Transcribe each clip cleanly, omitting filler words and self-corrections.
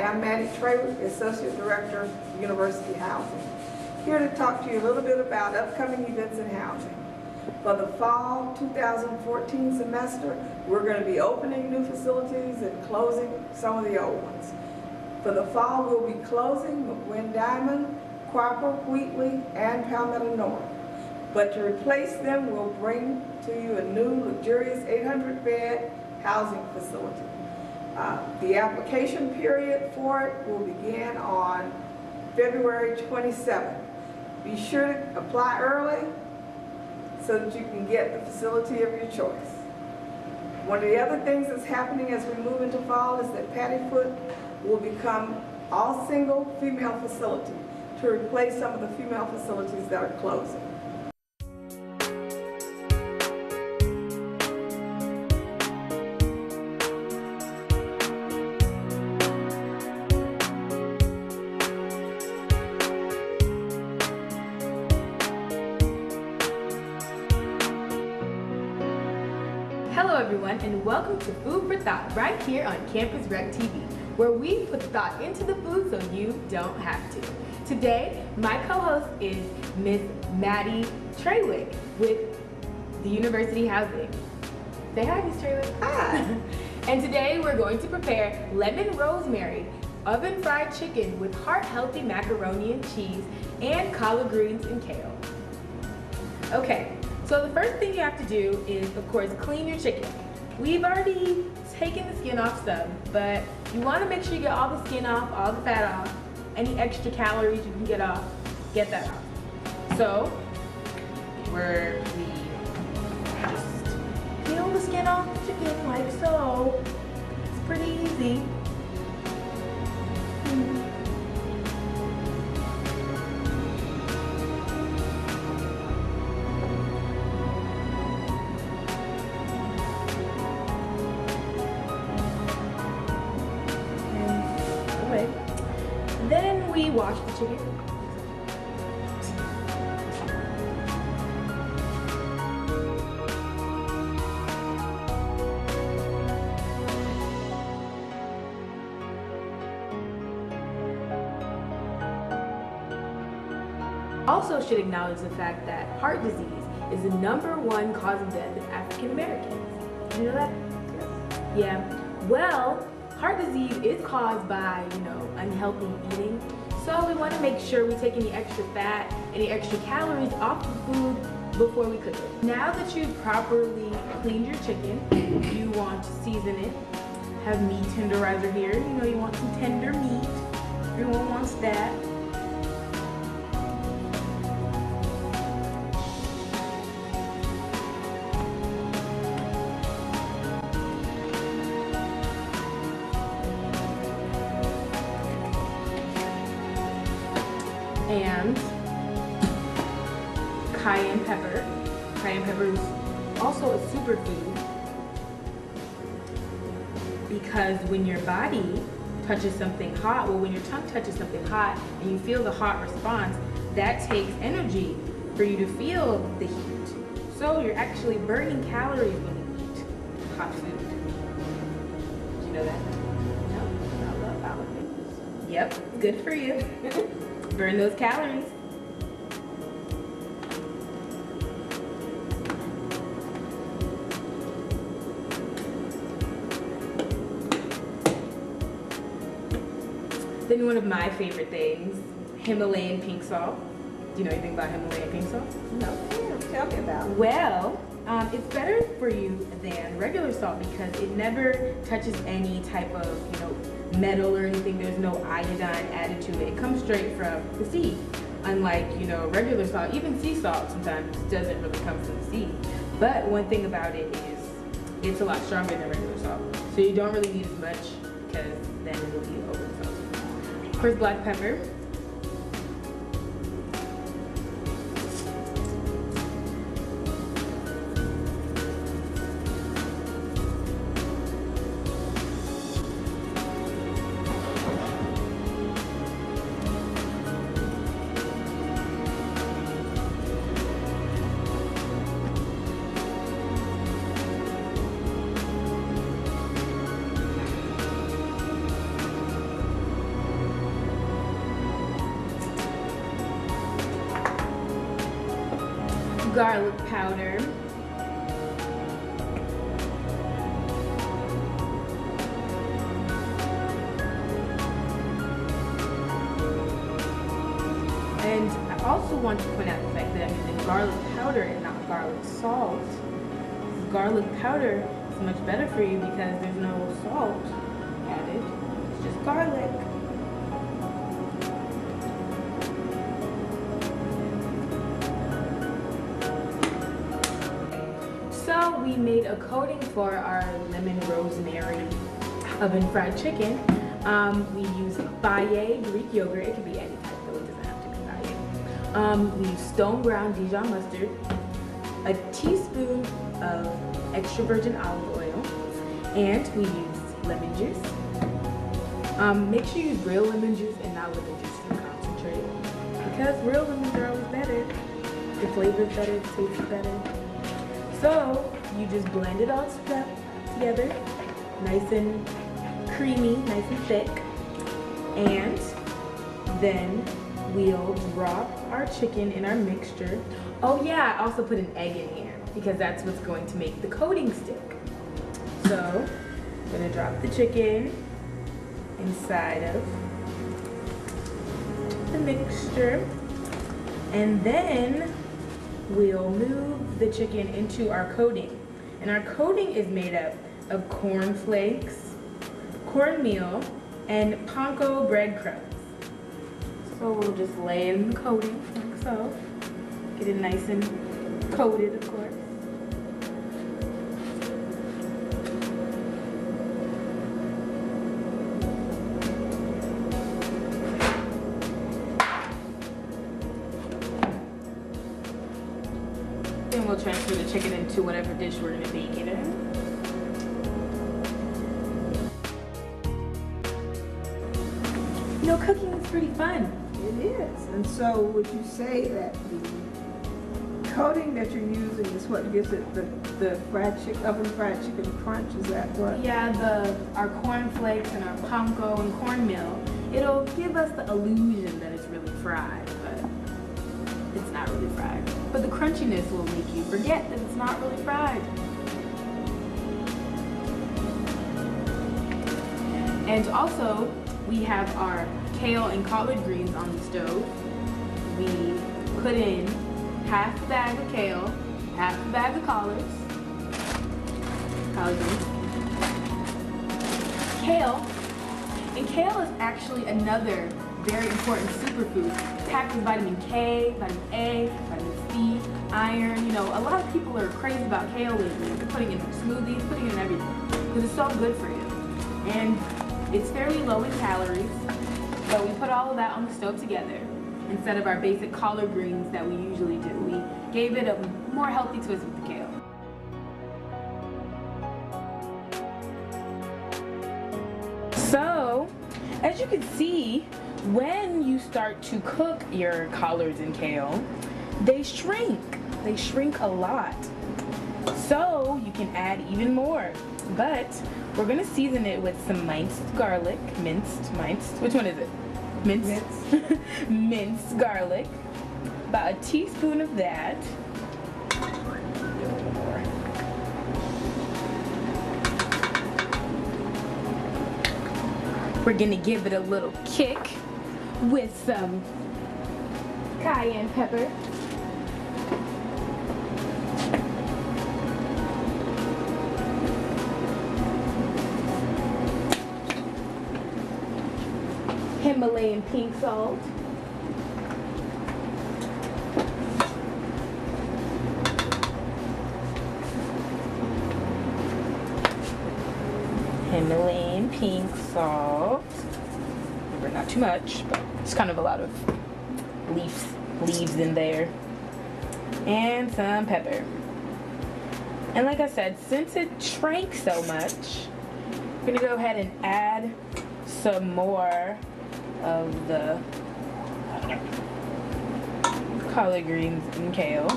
I'm Maddie Traywick, Associate Director of University Housing. Here to talk to you a little bit about upcoming events in housing. For the fall 2014 semester, we're going to be opening new facilities and closing some of the old ones. For the fall, we'll be closing McWin Diamond, Quapaw, Wheatley, and Palmetto North. But to replace them, we'll bring to you a new luxurious 800-bed housing facility. The application period for it will begin on February 27th. Be sure to apply early so that you can get the facility of your choice. One of the other things that's happening as we move into fall is that Paddyfoot will become all single female facility to replace some of the female facilities that are closing. Hello everyone, and welcome to Food for Thought right here on Campus Rec TV, where we put thought into the food so you don't have to. Today, my co-host is Miss Maddie Traywick with the University Housing. Say hi, Miss Traywick. Hi. And today we're going to prepare lemon rosemary oven fried chicken with heart-healthy macaroni and cheese and collard greens and kale. Okay. So the first thing you have to do is, of course, clean your chicken. We've already taken the skin off some, but you want to make sure you get all the skin off, all the fat off, any extra calories you can get off, get that off. So, we just peel the skin off the chicken like so. It's pretty easy. Then we wash the chicken. Also should acknowledge the fact that heart disease is the #1 cause of death in African Americans. Did you know that? Yes. Yeah. Well, heart disease is caused by, unhealthy eating. So we want to make sure we take any extra fat, any extra calories off the food before we cook it. Now that you've properly cleaned your chicken, you want to season it. Have meat tenderizer here. You want some tender meat. Everyone wants that. And cayenne pepper. Cayenne pepper is also a superfood because when your body touches something hot, when your tongue touches something hot and you feel the hot response, that takes energy for you to feel the heat. So you're actually burning calories when you eat hot food. Did you know that? No? I love things. Yep, good for you. Burn those calories. Then one of my favorite things, Himalayan pink salt. Do you know anything about Himalayan pink salt? No, tell me about it. Well, it's better for you than regular salt because it never touches any type of, metal or anything. There's no iodine added to it. It comes straight from the sea. Unlike, regular salt, even sea salt sometimes doesn't really come from the sea. But one thing about it is it's a lot stronger than regular salt. So you don't really need as much because then it will be over salty. Of course, black pepper. garlic powder. And I also want to point out the fact that I'm using garlic powder and not garlic salt. Garlic powder is much better for you because there's no salt added. It's just garlic. So we made a coating for our lemon rosemary oven fried chicken. We use Baye Greek yogurt. It can be any type though, it doesn't have to be Baye. We use stone ground Dijon mustard, a teaspoon of extra virgin olive oil, and we use lemon juice. Make sure you use real lemon juice and not lemon juice from concentrate, because real lemons are always better. The flavor's better, it tastes better. So you just blend it all together, nice and creamy, nice and thick, and then we'll drop our chicken in our mixture. Oh yeah, I also put an egg in here because that's what's going to make the coating stick. So I'm gonna drop the chicken inside of the mixture, and then we'll move the chicken into our coating. And our coating is made up of corn flakes, cornmeal, and panko breadcrumbs. So we'll just lay in the coating like so. Get it nice and coated, of course. Then we'll transfer the chicken into whatever dish we're gonna bake it in. You know, cooking is pretty fun. It is. And so would you say that the coating that you're using is what gives it the fried chicken, oven fried chicken crunch? Is that what? Yeah, our corn flakes and our panko and cornmeal, it'll give us the illusion that it's really fried, but it's not really fried. But the crunchiness will make you forget that it's not really fried. And also, we have our kale and collard greens on the stove. We put in half a bag of kale, half a bag of collard greens. Kale. And kale is actually another very important superfood, packed with vitamin K, vitamin A, vitamin C, iron. You know, a lot of people are crazy about kale lately. They're putting it in smoothies, putting it in everything, because it's so good for you. And it's fairly low in calories, but we put all of that on the stove together instead of our basic collard greens that we usually do. We gave it a more healthy twist with the kale. So, as you can see, when you start to cook your collards and kale, they shrink. They shrink a lot. So, you can add even more. But we're gonna season it with some minced garlic, minced, which one is it? Minced? Minced garlic. About a teaspoon of that. We're gonna give it a little kick with some cayenne pepper. Himalayan pink salt. Himalayan pink salt. Remember, not too much, but it's kind of a lot of leaves in there. And some pepper. And like I said, since it shrank so much, we're gonna go ahead and add some more of the collard greens and kale.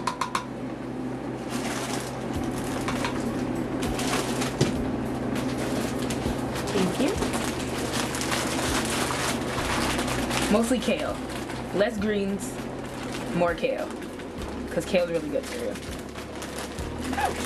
Thank you. Mostly kale. Less greens, more kale. because kale's really good for you. Ouch.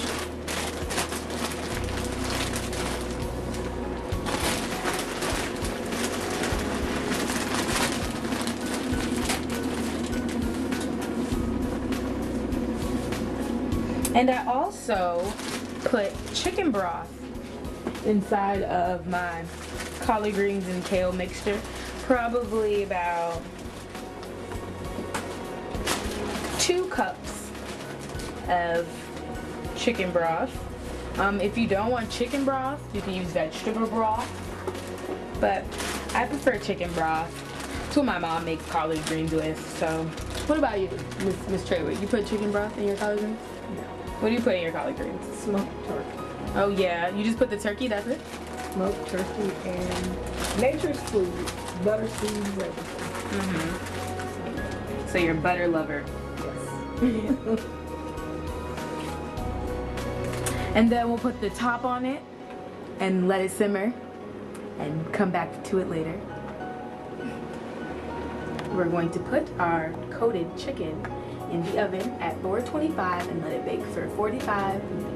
And I also put chicken broth inside of my collard greens and kale mixture. Probably about 2 cups of chicken broth. If you don't want chicken broth, you can use vegetable broth. But I prefer chicken broth. It's what my mom makes collard greens with. So, what about you, Miss Treyway? You put chicken broth in your collard greens? No. What do you put in your collard greens? Smoked turkey. Oh yeah, you just put the turkey, that's it? Smoked turkey and nature's food, butter, seeds, everything. Mm-hmm. So you're a butter lover. Yes. And then we'll put the top on it and let it simmer and come back to it later. We're going to put our coated chicken in the oven at 425 and let it bake for 45 minutes.